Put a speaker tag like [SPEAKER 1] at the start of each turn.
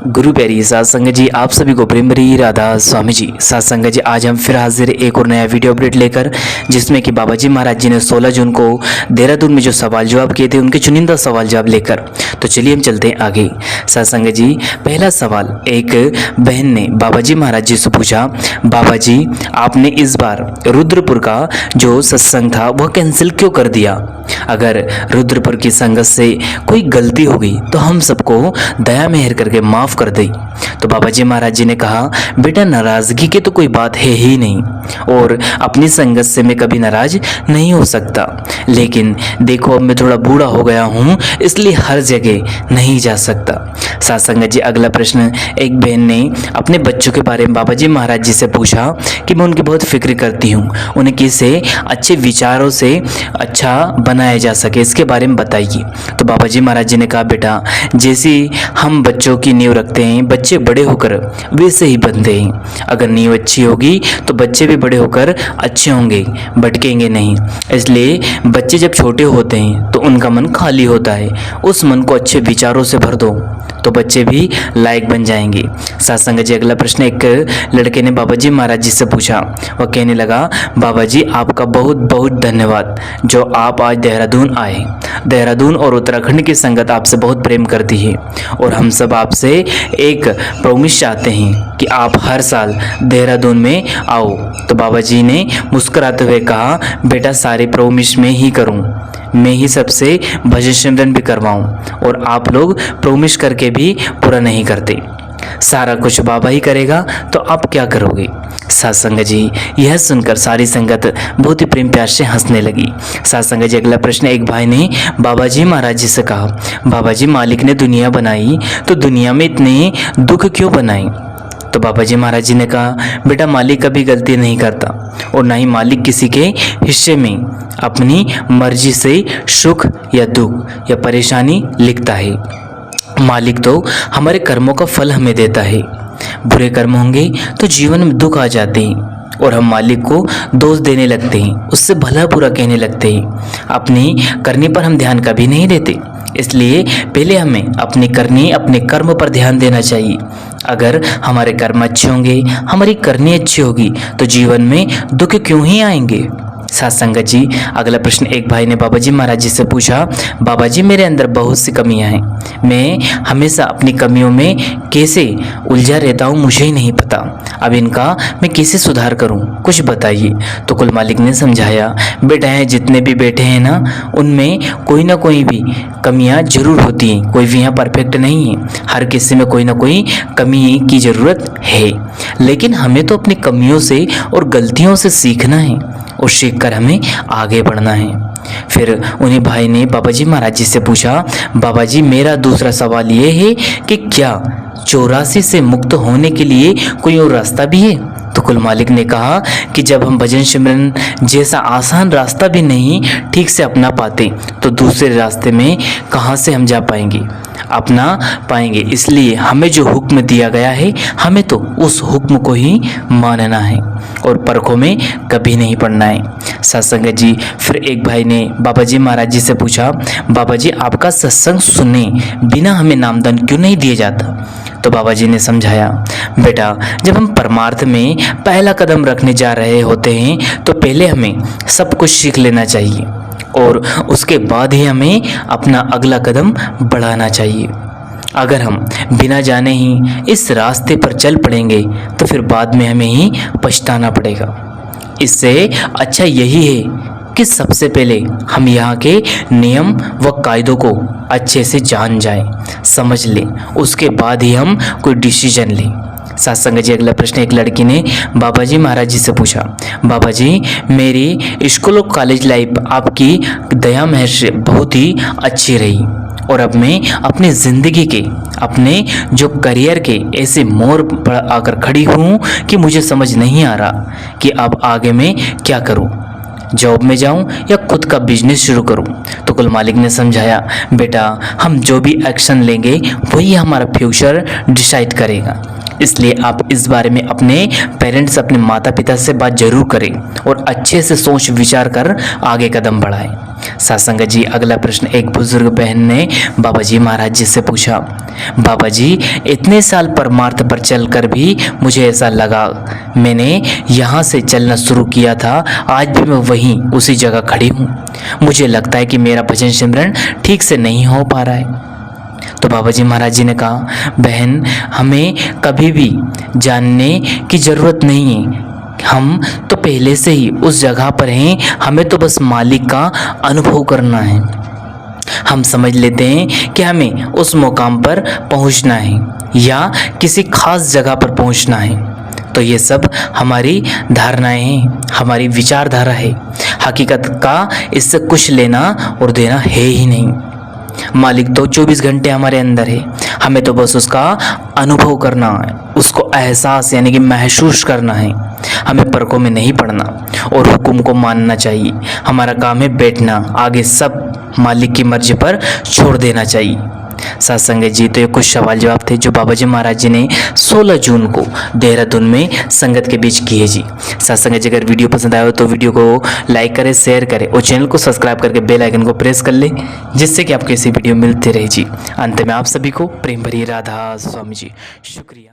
[SPEAKER 1] गुरु प्यारी सात संगत जी, आप सभी को प्रेम भरी राधा स्वामी जी। सात संगत जी, आज हम फिर हाजिर एक और नया वीडियो अपडेट लेकर, जिसमें कि बाबा जी महाराज जी ने 16 जून को देहरादून में जो सवाल जवाब किए थे, उनके चुनिंदा सवाल जवाब लेकर। तो चलिए हम चलते हैं आगे। सात संगत जी, पहला सवाल एक बहन ने बाबा जी महाराज जी से पूछा, बाबा जी आपने इस बार रुद्रपुर का जो सत्संग था वह कैंसिल क्यों कर दिया? अगर रुद्रपुर की संगत से कोई गलती हो गई तो हम सबको दया मेहर करके माफ़ कर दे। तो बाबा जी महाराज जी ने कहा, बेटा नाराज़गी की तो कोई बात है ही नहीं, और अपनी संगत से मैं कभी नाराज नहीं हो सकता। लेकिन देखो, अब मैं थोड़ा बूढ़ा हो गया हूँ, इसलिए हर जगह नहीं जा सकता। साथ संगत जी, अगला प्रश्न एक बहन ने अपने बच्चों के बारे में बाबा जी महाराज जी से पूछा कि मैं उनकी बहुत फिक्र करती हूँ, उन्हें कैसे अच्छे विचारों से अच्छा बनाया जा सके, इसके बारे में बताइए। तो बाबा जी महाराज जी ने कहा, बेटा जैसी हम बच्चों की नींव रखते हैं, बच्चे बड़े होकर वैसे ही बनते हैं। अगर नींव अच्छी होगी तो बच्चे भी बड़े होकर अच्छे होंगे, भटकेंगे नहीं। इसलिए बच्चे जब छोटे होते हैं तो उनका मन खाली होता है, उस मन को अच्छे विचारों से भर दो तो बच्चे भी लायक बन जाएंगे। सत्संग जी, अगला प्रश्न एक लड़के ने बाबा जी महाराज जी से पूछा। वह कहने लगा, बाबा जी आपका बहुत बहुत धन्यवाद जो आप आज देहरादून आए। देहरादून और उत्तराखंड की संगत आपसे बहुत प्रेम करती है, और हम सब आपसे एक प्रॉमिस चाहते हैं कि आप हर साल देहरादून में आओ। तो बाबा जी ने मुस्कुराते हुए कहा, बेटा सारे प्रॉमिस में ही करूं, मैं ही सबसे भजन सिमरन भी करवाऊं, और आप लोग प्रॉमिस करके भी पूरा नहीं करते। सारा कुछ बाबा ही करेगा तो आप क्या करोगे? सत्संग जी, यह सुनकर सारी संगत बहुत ही प्रेम प्यार से हंसने लगी। सत्संग जी, अगला प्रश्न एक भाई ने बाबा जी महाराज जी से कहा, बाबा जी मालिक ने दुनिया बनाई तो दुनिया में इतने दुख क्यों बनाए? तो बाबा जी महाराज जी ने कहा, बेटा मालिक कभी गलती नहीं करता, और ना ही मालिक किसी के हिस्से में अपनी मर्जी से सुख या दुख या परेशानी लिखता है। मालिक तो हमारे कर्मों का फल हमें देता है। बुरे कर्म होंगे तो जीवन में दुख आ जाते हैं, और हम मालिक को दोष देने लगते हैं, उससे भला बुरा कहने लगते हैं। अपनी करनी पर हम ध्यान कभी नहीं देते। इसलिए पहले हमें अपनी करनी, अपने कर्म पर ध्यान देना चाहिए। अगर हमारे कर्म अच्छे होंगे, हमारी करनी अच्छी होगी, तो जीवन में दुख क्यों ही आएंगे? साथ संगत जी, अगला प्रश्न एक भाई ने बाबा जी महाराज जी से पूछा, बाबा जी मेरे अंदर बहुत सी कमियां हैं, मैं हमेशा अपनी कमियों में कैसे उलझा रहता हूँ, मुझे ही नहीं पता। अब इनका मैं कैसे सुधार करूँ, कुछ बताइए। तो कुल मालिक ने समझाया, बेटा है जितने भी बैठे हैं ना, उनमें कोई ना कोई भी कमियां जरूर होती हैं, कोई भी यहाँ परफेक्ट नहीं है। हर किसी में कोई ना कोई कमी की ज़रूरत है, लेकिन हमें तो अपनी कमियों से और गलतियों से सीखना है, और सीखकर हमें आगे बढ़ना है। फिर उन्हीं भाई ने बाबा जी महाराज जी से पूछा, बाबा जी मेरा दूसरा सवाल ये है कि क्या 84 से मुक्त होने के लिए कोई और रास्ता भी है? तो कुल मालिक ने कहा कि जब हम भजन सिमरन जैसा आसान रास्ता भी नहीं ठीक से अपना पाते, तो दूसरे रास्ते में कहाँ से हम जा पाएंगे, अपना पाएंगे। इसलिए हमें जो हुक्म दिया गया है, हमें तो उस हुक्म को ही मानना है, और परखों में कभी नहीं पड़ना है। सत्संग जी, फिर एक भाई ने बाबा जी महाराज जी से पूछा, बाबा जी आपका सत्संग सुने बिना हमें नामदान क्यों नहीं दिया जाता? तो बाबा जी ने समझाया, बेटा जब हम परमार्थ में पहला कदम रखने जा रहे होते हैं, तो पहले हमें सब कुछ सीख लेना चाहिए, और उसके बाद ही हमें अपना अगला कदम बढ़ाना चाहिए। अगर हम बिना जाने ही इस रास्ते पर चल पड़ेंगे तो फिर बाद में हमें ही पछताना पड़ेगा। इससे अच्छा यही है कि सबसे पहले हम यहाँ के नियम व कायदों को अच्छे से जान जाएं, समझ लें, उसके बाद ही हम कोई डिसीजन लें। सत्संग जी, अगला प्रश्न एक लड़की ने बाबा जी महाराज जी से पूछा, बाबा जी मेरी स्कूल और कॉलेज लाइफ आपकी दया मेहर से बहुत ही अच्छी रही, और अब मैं अपनी ज़िंदगी के, अपने जो करियर के ऐसे मोड़ पर आकर खड़ी हूँ कि मुझे समझ नहीं आ रहा कि अब आगे मैं क्या करूँ, जॉब में जाऊं या खुद का बिजनेस शुरू करूं। तो कुल मालिक ने समझाया, बेटा हम जो भी एक्शन लेंगे वही हमारा फ्यूचर डिसाइड करेगा। इसलिए आप इस बारे में अपने पेरेंट्स, अपने माता पिता से बात जरूर करें और अच्छे से सोच विचार कर आगे कदम बढ़ाएं। साथ संगत जी, अगला प्रश्न एक बुजुर्ग बहन ने बाबा जी महाराज जी से पूछा, बाबा जी इतने साल परमार्थ पर चलकर भी मुझे ऐसा लगा, मैंने यहाँ से चलना शुरू किया था, आज भी मैं वहीं उसी जगह खड़ी हूँ। मुझे लगता है कि मेरा भजन सिमरन ठीक से नहीं हो पा रहा है। तो बाबा जी महाराज जी ने कहा, बहन हमें कभी भी जानने की ज़रूरत नहीं है, हम तो पहले से ही उस जगह पर हैं, हमें तो बस मालिक का अनुभव करना है। हम समझ लेते हैं कि हमें उस मुकाम पर पहुंचना है या किसी खास जगह पर पहुंचना है, तो ये सब हमारी धारणाएं हैं, हमारी विचारधारा है। हकीकत का इससे कुछ लेना और देना है ही नहीं। मालिक तो 24 घंटे हमारे अंदर है, हमें तो बस उसका अनुभव करना है, उसको एहसास यानी कि महसूस करना है। हमें परखों में नहीं पड़ना और हुक्म को मानना चाहिए। हमारा काम है बैठना, आगे सब मालिक की मर्जी पर छोड़ देना चाहिए। साथ संगत जी, तो ये कुछ सवाल जवाब थे जो बाबा जी महाराज जी ने 16 जून को देहरादून में संगत के बीच किए जी। साथ संगत जी, अगर वीडियो पसंद आया हो तो वीडियो को लाइक करें, शेयर करें और चैनल को सब्सक्राइब करके बेल आइकन को प्रेस कर ले, जिससे कि आपको ऐसी वीडियो मिलती रहे जी। अंत में आप सभी को प्रेम भरी राधा स्वामी जी। शुक्रिया।